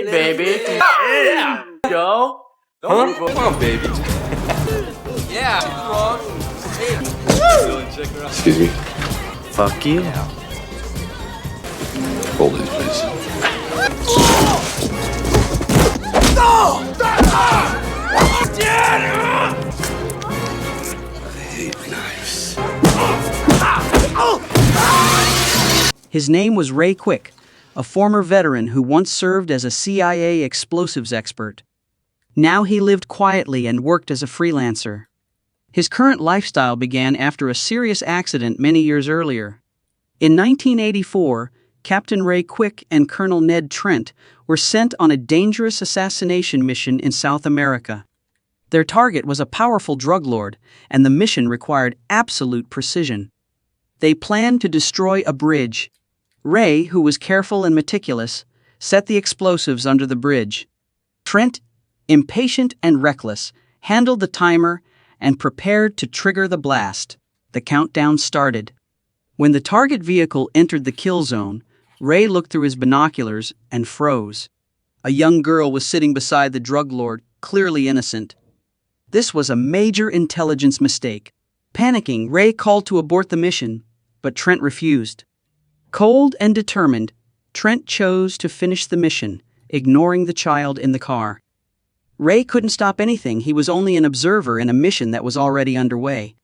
Hey, baby. Yeah. Go. Huh? Come on, baby. Yeah. Excuse me. Fuck you. Hold it, please. I hate knives. His name was Ray Quick, a former veteran who once served as a CIA explosives expert. Now he lived quietly and worked as a freelancer. His current lifestyle began after a serious accident many years earlier. In 1984, Captain Ray Quick and Colonel Ned Trent were sent on a dangerous assassination mission in South America. Their target was a powerful drug lord, and the mission required absolute precision. They planned to destroy a bridge. Ray, who was careful and meticulous, set the explosives under the bridge. Trent, impatient and reckless, handled the timer and prepared to trigger the blast. The countdown started. When the target vehicle entered the kill zone, Ray looked through his binoculars and froze. A young girl was sitting beside the drug lord, clearly innocent. This was a major intelligence mistake. Panicking, Ray called to abort the mission, but Trent refused. Cold and determined, Trent chose to finish the mission, ignoring the child in the car. Ray couldn't stop anything. He was only an observer in a mission that was already underway.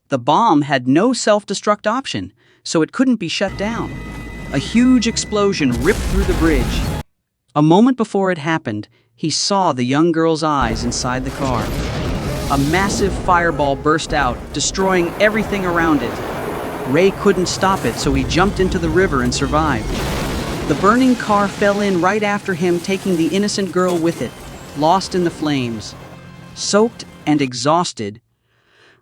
The bomb had no self-destruct option, so it couldn't be shut down. A huge explosion ripped through the bridge. A moment before it happened, he saw the young girl's eyes inside the car. A massive fireball burst out, destroying everything around it. Ray couldn't stop it, so he jumped into the river and survived. The burning car fell in right after him, taking the innocent girl with it, lost in the flames. Soaked and exhausted,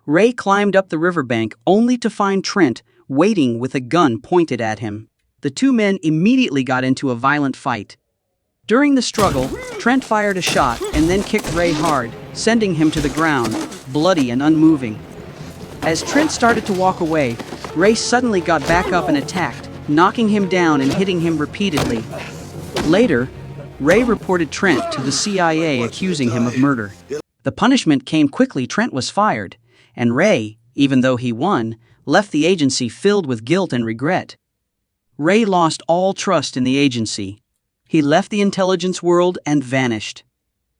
Ray climbed up the riverbank only to find Trent waiting with a gun pointed at him. The two men immediately got into a violent fight. During the struggle, Trent fired a shot and then kicked Ray hard, sending him to the ground, bloody and unmoving. As Trent started to walk away, Ray suddenly got back up and attacked, knocking him down and hitting him repeatedly. Later, Ray reported Trent to the CIA, accusing him of murder. The punishment came quickly. Trent was fired, and Ray, even though he won, left the agency filled with guilt and regret. Ray lost all trust in the agency. He left the intelligence world and vanished.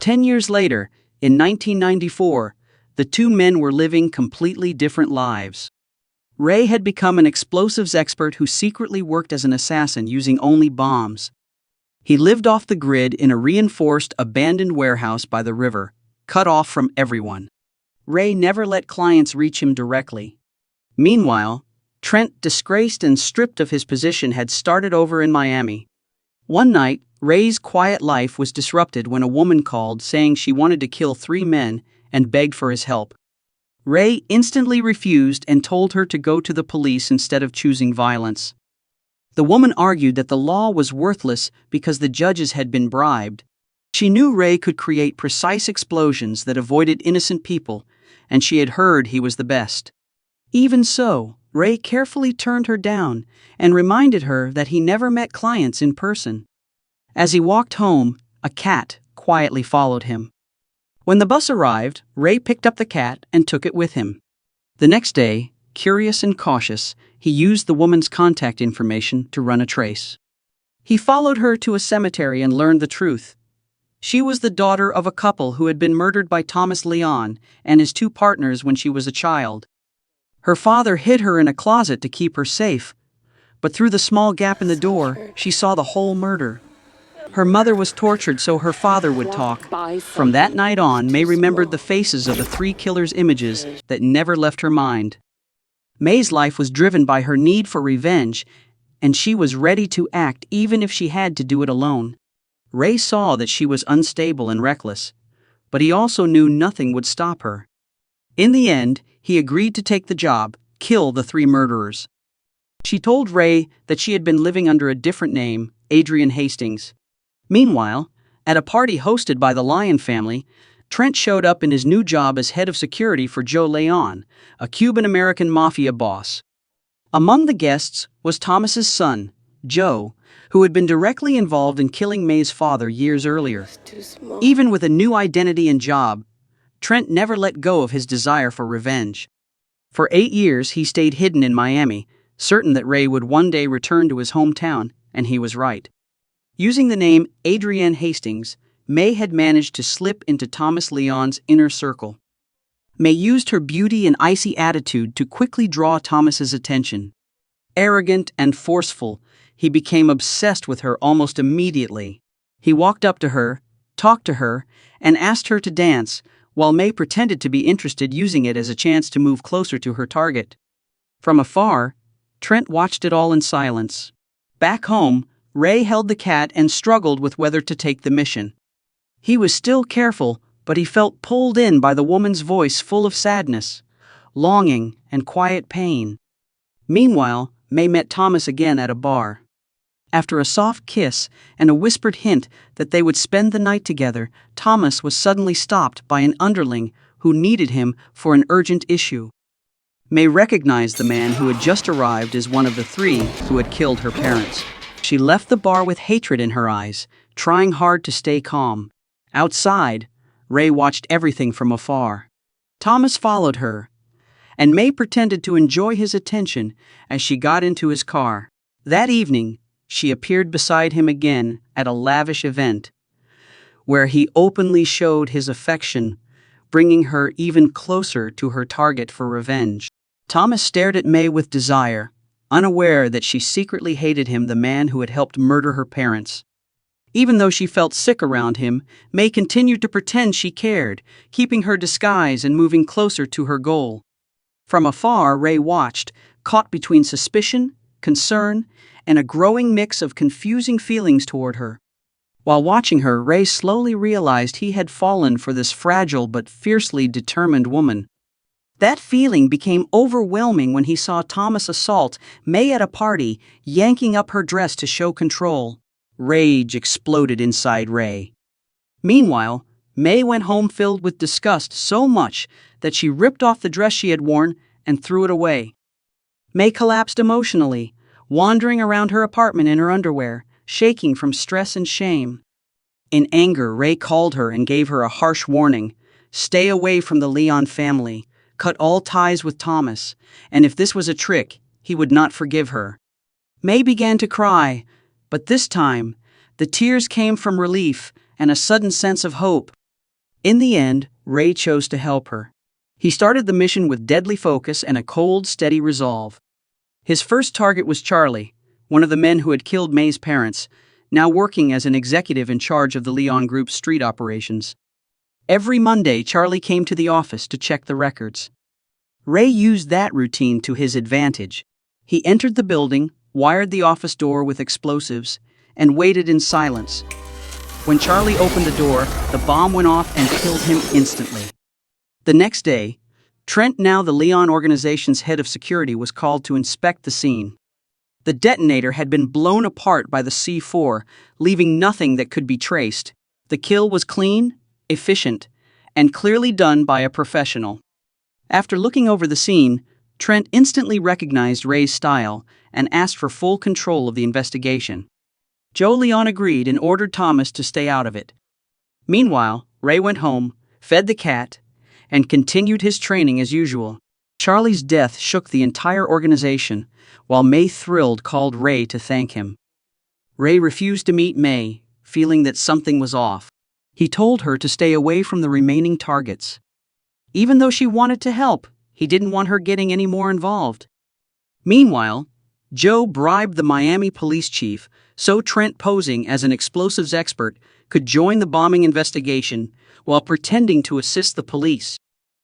10 years later, in 1994, the two men were living completely different lives. Ray had become an explosives expert who secretly worked as an assassin using only bombs. He lived off the grid in a reinforced, abandoned warehouse by the river, cut off from everyone. Ray never let clients reach him directly. Meanwhile, Trent, disgraced and stripped of his position, had started over in Miami. One night, Ray's quiet life was disrupted when a woman called saying she wanted to kill 3 men and begged for his help. Ray instantly refused and told her to go to the police instead of choosing violence. The woman argued that the law was worthless because the judges had been bribed. She knew Ray could create precise explosions that avoided innocent people, and she had heard he was the best. Even so, Ray carefully turned her down and reminded her that he never met clients in person. As he walked home, a cat quietly followed him. When the bus arrived, Ray picked up the cat and took it with him. The next day, curious and cautious, he used the woman's contact information to run a trace. He followed her to a cemetery and learned the truth. She was the daughter of a couple who had been murdered by Thomas Leon and his 2 partners when she was a child. Her father hid her in a closet to keep her safe, but through the small gap in the door, she saw the whole murder. Her mother was tortured so her father would talk. From that night on, May remembered the faces of the 3 killers' images that never left her mind. May's life was driven by her need for revenge, and she was ready to act even if she had to do it alone. Ray saw that she was unstable and reckless, but he also knew nothing would stop her. In the end, he agreed to take the job, kill the 3 murderers. She told Ray that she had been living under a different name, Adrian Hastings. Meanwhile, at a party hosted by the Lyon family, Trent showed up in his new job as head of security for Joe Leon, a Cuban-American mafia boss. Among the guests was Thomas's son, Joe, who had been directly involved in killing May's father years earlier. Too small. Even with a new identity and job, Trent never let go of his desire for revenge. For 8 years, he stayed hidden in Miami, certain that Ray would one day return to his hometown, and he was right. Using the name Adrienne Hastings, May had managed to slip into Thomas Leon's inner circle. May used her beauty and icy attitude to quickly draw Thomas's attention. Arrogant and forceful, he became obsessed with her almost immediately. He walked up to her, talked to her, and asked her to dance, while May pretended to be interested, using it as a chance to move closer to her target. From afar, Trent watched it all in silence. Back home, Ray held the cat and struggled with whether to take the mission. He was still careful, but he felt pulled in by the woman's voice, full of sadness, longing, and quiet pain. Meanwhile, May met Thomas again at a bar. After a soft kiss and a whispered hint that they would spend the night together, Thomas was suddenly stopped by an underling who needed him for an urgent issue. May recognized the man who had just arrived as one of the 3 who had killed her parents. She left the bar with hatred in her eyes, trying hard to stay calm. Outside, Ray watched everything from afar. Thomas followed her, and May pretended to enjoy his attention as she got into his car. That evening, she appeared beside him again at a lavish event, where he openly showed his affection, bringing her even closer to her target for revenge. Thomas stared at May with desire, unaware that she secretly hated him, the man who had helped murder her parents. Even though she felt sick around him, May continued to pretend she cared, keeping her disguise and moving closer to her goal. From afar, Ray watched, caught between suspicion, concern, and a growing mix of confusing feelings toward her. While watching her, Ray slowly realized he had fallen for this fragile but fiercely determined woman. That feeling became overwhelming when he saw Thomas assault May at a party, yanking up her dress to show control. Rage exploded inside Ray. Meanwhile, May went home filled with disgust, so much that she ripped off the dress she had worn and threw it away. May collapsed emotionally, wandering around her apartment in her underwear, shaking from stress and shame. In anger, Ray called her and gave her a harsh warning: stay away from the Leon family, cut all ties with Thomas, and if this was a trick, he would not forgive her. May began to cry, but this time, the tears came from relief and a sudden sense of hope. In the end, Ray chose to help her. He started the mission with deadly focus and a cold, steady resolve. His first target was Charlie, one of the men who had killed May's parents, now working as an executive in charge of the Leon Group's street operations. Every Monday, Charlie came to the office to check the records. Ray used that routine to his advantage. He entered the building, wired the office door with explosives, and waited in silence. When Charlie opened the door, the bomb went off and killed him instantly. The next day, Trent, now the Leon organization's head of security, was called to inspect the scene. The detonator had been blown apart by the C4, leaving nothing that could be traced. The kill was clean, efficient, and clearly done by a professional. After looking over the scene, Trent instantly recognized Ray's style and asked for full control of the investigation. Joe Leon agreed and ordered Thomas to stay out of it. Meanwhile, Ray went home, fed the cat, and continued his training as usual. Charlie's death shook the entire organization, while May, thrilled, called Ray to thank him. Ray refused to meet May, feeling that something was off. He told her to stay away from the remaining targets. Even though she wanted to help, he didn't want her getting any more involved. Meanwhile, Joe bribed the Miami police chief so Trent, posing as an explosives expert, could join the bombing investigation while pretending to assist the police.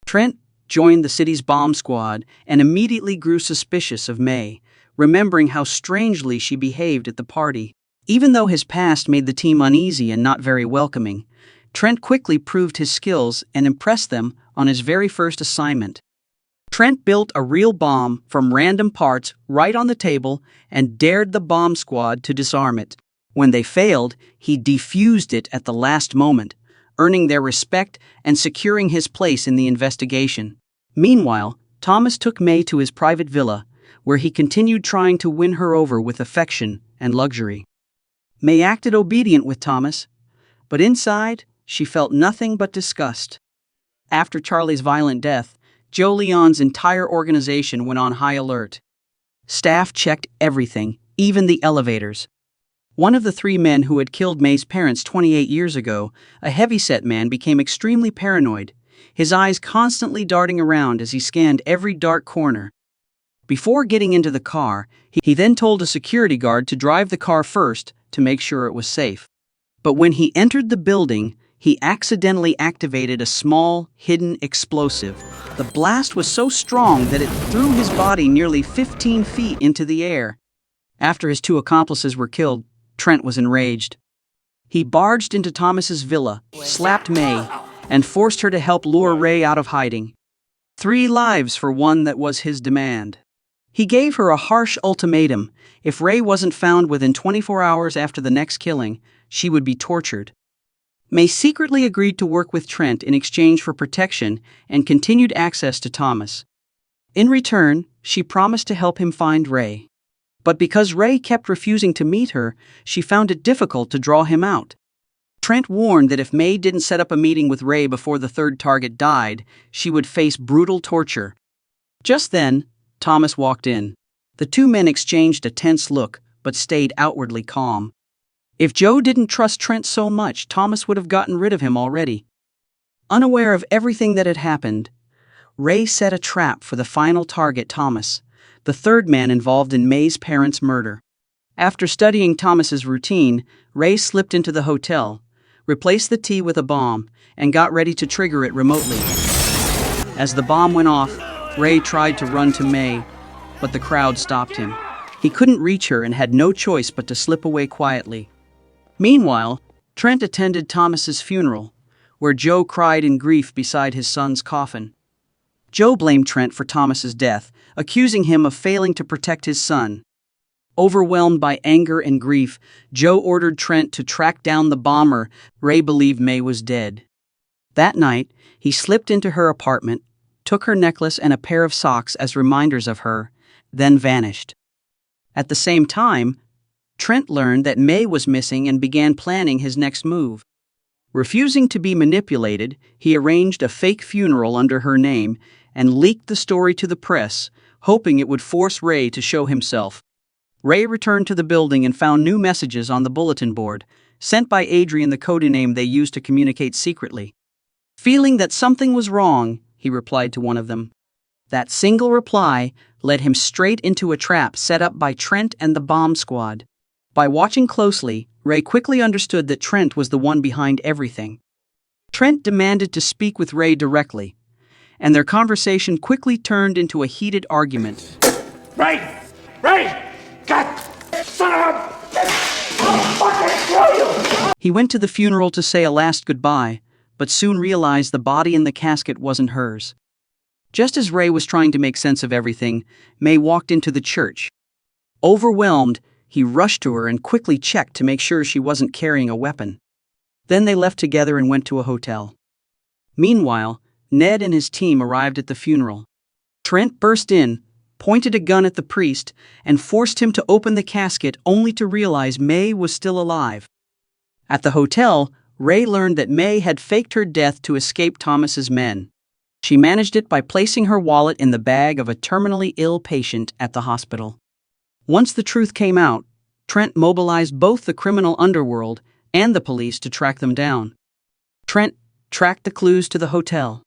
Trent joined the city's bomb squad and immediately grew suspicious of May, remembering how strangely she behaved at the party. Even though his past made the team uneasy and not very welcoming, Trent quickly proved his skills and impressed them on his very first assignment. Trent built a real bomb from random parts right on the table and dared the bomb squad to disarm it. When they failed, he defused it at the last moment, earning their respect and securing his place in the investigation. Meanwhile, Thomas took May to his private villa, where he continued trying to win her over with affection and luxury. May acted obedient with Thomas, but inside, she felt nothing but disgust. After Charlie's violent death, Joe Leon's entire organization went on high alert. Staff checked everything, even the elevators. One of the three men who had killed May's parents 28 years ago, a heavyset man, became extremely paranoid, his eyes constantly darting around as he scanned every dark corner. Before getting into the car, he then told a security guard to drive the car first to make sure it was safe. But when he entered the building, he accidentally activated a small, hidden explosive. The blast was so strong that it threw his body nearly 15 feet into the air. After his two accomplices were killed, Trent was enraged. He barged into Thomas's villa, slapped May, and forced her to help lure Ray out of hiding. 3 lives for one that was his demand. He gave her a harsh ultimatum. If Ray wasn't found within 24 hours after the next killing, she would be tortured. May secretly agreed to work with Trent in exchange for protection and continued access to Thomas. In return, she promised to help him find Ray. But because Ray kept refusing to meet her, she found it difficult to draw him out. Trent warned that if May didn't set up a meeting with Ray before the third target died, she would face brutal torture. Just then, Thomas walked in. The two men exchanged a tense look, but stayed outwardly calm. If Joe didn't trust Trent so much, Thomas would have gotten rid of him already. Unaware of everything that had happened, Ray set a trap for the final target, Thomas, the third man involved in May's parents' murder. After studying Thomas's routine, Ray slipped into the hotel, replaced the tea with a bomb, and got ready to trigger it remotely. As the bomb went off, Ray tried to run to May, but the crowd stopped him. He couldn't reach her and had no choice but to slip away quietly. Meanwhile, Trent attended Thomas's funeral, where Joe cried in grief beside his son's coffin. Joe blamed Trent for Thomas's death, accusing him of failing to protect his son. Overwhelmed by anger and grief, Joe ordered Trent to track down the bomber. Ray believed May was dead. That night, he slipped into her apartment, took her necklace and a pair of socks as reminders of her, then vanished. At the same time, Trent learned that May was missing and began planning his next move. Refusing to be manipulated, he arranged a fake funeral under her name and leaked the story to the press, hoping it would force Ray to show himself. Ray returned to the building and found new messages on the bulletin board, sent by Adrian, the codename they used to communicate secretly. Feeling that something was wrong, he replied to one of them. That single reply led him straight into a trap set up by Trent and the bomb squad. By watching closely, Ray quickly understood that Trent was the one behind everything. Trent demanded to speak with Ray directly, and their conversation quickly turned into a heated argument. Ray! Ray! God! Son of a... I'll fucking kill you! He went to the funeral to say a last goodbye, but soon realized the body in the casket wasn't hers. Just as Ray was trying to make sense of everything, May walked into the church. Overwhelmed, he rushed to her and quickly checked to make sure she wasn't carrying a weapon. Then they left together and went to a hotel. Meanwhile, Ned and his team arrived at the funeral. Trent burst in, pointed a gun at the priest, and forced him to open the casket only to realize May was still alive. At the hotel, Ray learned that May had faked her death to escape Thomas's men. She managed it by placing her wallet in the bag of a terminally ill patient at the hospital. Once the truth came out, Trent mobilized both the criminal underworld and the police to track them down. Trent tracked the clues to the hotel.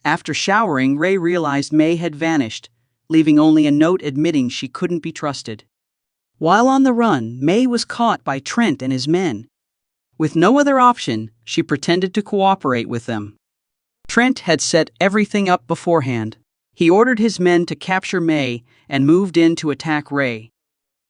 After showering, Ray realized May had vanished, leaving only a note admitting she couldn't be trusted. While on the run, May was caught by Trent and his men. With no other option, she pretended to cooperate with them. Trent had set everything up beforehand. He ordered his men to capture May and moved in to attack Ray.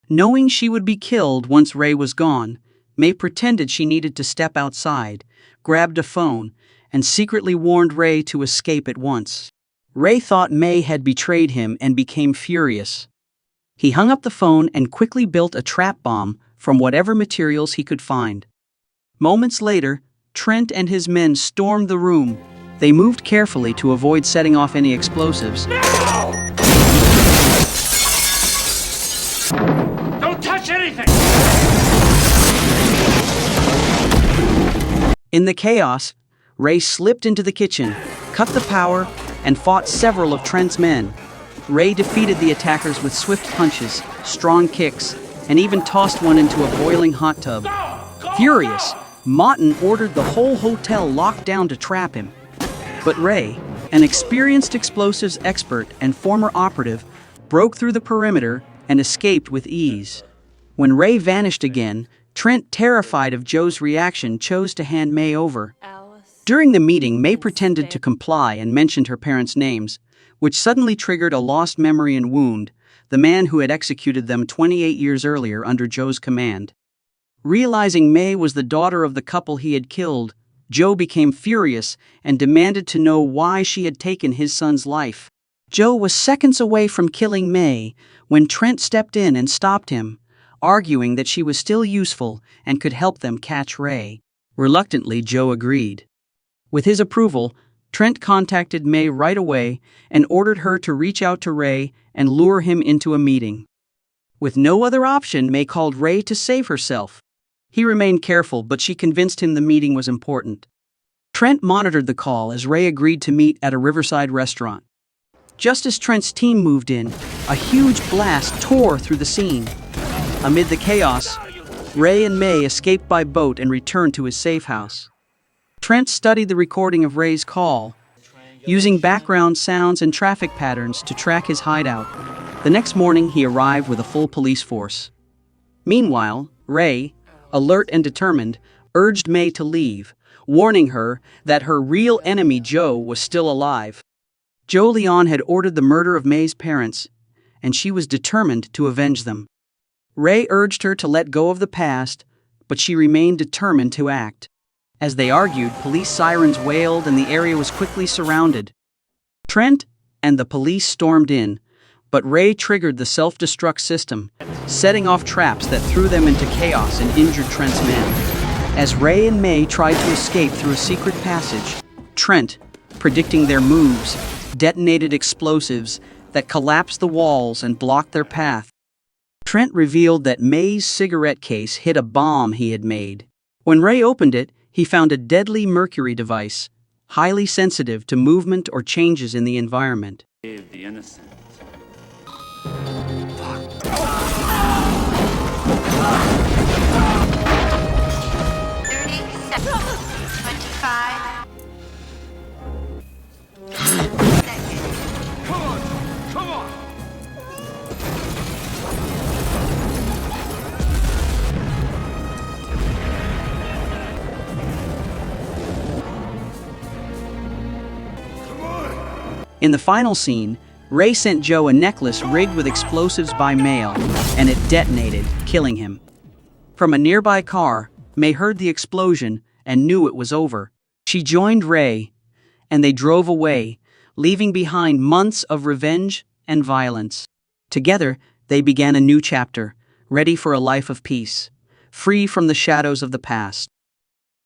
Knowing she would be killed once Ray was gone, May pretended she needed to step outside, grabbed a phone, and secretly warned Ray to escape at once. Ray thought May had betrayed him and became furious. He hung up the phone and quickly built a trap bomb from whatever materials he could find. Moments later, Trent and his men stormed the room. They moved carefully to avoid setting off any explosives. Don't touch anything! In the chaos, Ray slipped into the kitchen, cut the power, and fought several of Trent's men. Ray defeated the attackers with swift punches, strong kicks, and even tossed one into a boiling hot tub. Furious, Moughton ordered the whole hotel locked down to trap him. But Ray, an experienced explosives expert and former operative, broke through the perimeter and escaped with ease. When Ray vanished again, Trent, terrified of Joe's reaction, chose to hand May over. During the meeting, May pretended to comply and mentioned her parents' names, which suddenly triggered a lost memory and wound, the man who had executed them 28 years earlier under Joe's command. Realizing May was the daughter of the couple he had killed, Joe became furious and demanded to know why she had taken his son's life. Joe was seconds away from killing May when Trent stepped in and stopped him, arguing that she was still useful and could help them catch Ray. Reluctantly, Joe agreed. With his approval, Trent contacted May right away and ordered her to reach out to Ray and lure him into a meeting. With no other option, May called Ray to save herself. He remained careful, but she convinced him the meeting was important. Trent monitored the call as Ray agreed to meet at a riverside restaurant. Just as Trent's team moved in, a huge blast tore through the scene. Amid the chaos, Ray and May escaped by boat and returned to his safe house. Trent studied the recording of Ray's call, using background sounds and traffic patterns to track his hideout. The next morning, he arrived with a full police force. Meanwhile, Ray, alert and determined, urged May to leave, warning her that her real enemy Joe was still alive. Joe Leon had ordered the murder of May's parents, and she was determined to avenge them. Ray urged her to let go of the past, but she remained determined to act. As they argued, police sirens wailed and the area was quickly surrounded. Trent and the police stormed in, but Ray triggered the self-destruct system, setting off traps that threw them into chaos and injured Trent's men. As Ray and May tried to escape through a secret passage, Trent, predicting their moves, detonated explosives that collapsed the walls and blocked their path. Trent revealed that May's cigarette case hid a bomb he had made. When Ray opened it, he found a deadly mercury device, highly sensitive to movement or changes in the environment. Save the innocent. 25. Come on! In the final scene, Ray sent Joe a necklace rigged with explosives by mail, and it detonated, killing him. From a nearby car, May heard the explosion and knew it was over. She joined Ray, and they drove away, leaving behind months of revenge and violence. Together, they began a new chapter, ready for a life of peace, free from the shadows of the past.